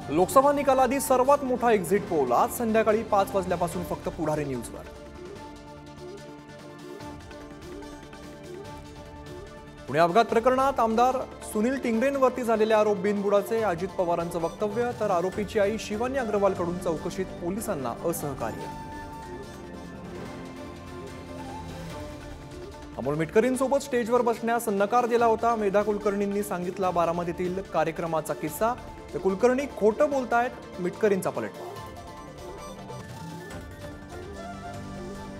लोकसभा निकालाआधी सर्वात मोठा exit poll आज संध्याकाळी 5 वाजल्यापासून फक्त पुढारी न्यूजवर। पुणे अपघात प्रकरणात आमदार सुनील टिंगरेंवरती झालेले आरोप बिनबुडाचे। अजित पवारांचं वक्तव्य तर आरोपीची आई शिवानी अग्रवालकडून चौकशीत पोलिसांना असहकार्य। अमोल मिटकरींसोबत स्टेजवर बसण्यास नकार दिला होता। मेधा कुलकर्णींनी सांगितला बारामतीतील कार्यक्रमाचा किस्सा। ते कुलकर्णी खोटं बोलतायत, मिटकरींचा पलटवार।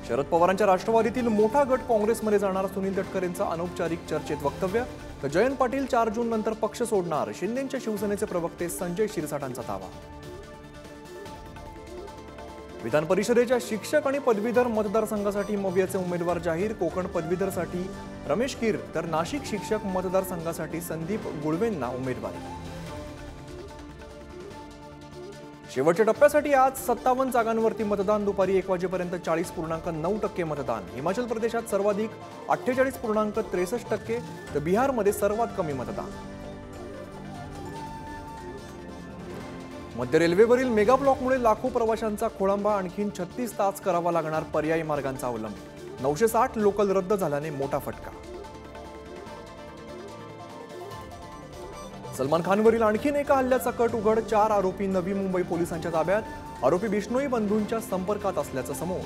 शरद पवारांच्या राष्ट्रवादीतील मोठा गट काँग्रेसमध्ये जाणार। सुनील तटकरेंचं अनौपचारिक चर्चेत वक्तव्य। तर जयंत पाटील 4 जून नंतर पक्ष सोडणार। शिंदेंच्या शिवसेनेचे प्रवक्ते संजय शिरसाटांचा दावा। विधान परिषदेच्या शिक्षक आणि पदवीधर मतदारसंघासाठी मवियाचे उमेदवार जाहीर। कोकण पदवीधरसाठी रमेश कीर तर नाशिक शिक्षक मतदारसंघासाठी संदीप गुळवेंना उमेदवारी। शेवटच्या टप्प्यासाठी आज 57 जागांवरती मतदान। दुपारी 1 वाजेपर्यंत 40.9% मतदान। हिमाचल प्रदेशात सर्वाधिक 48.63%, तर बिहारमध्ये सर्वात कमी मतदान। मध्य रेल्वेवरील मेगा ब्लॉकमुळे लाखो प्रवाशांचा खोळंबा। आणखीन 36 तास करावा लागणार पर्यायी मार्गांचा अवलंब। 960 लोकल रद्द झाल्याने मोठा फटका। सलमान खानवरील आणखीन एका हल्ल्याचा कट उघड। 4 आरोपी नवी मुंबई पोलिसांच्या ताब्यात। आरोपी बिश्नोई बंधूंच्या संपर्कात असल्याचं समोर।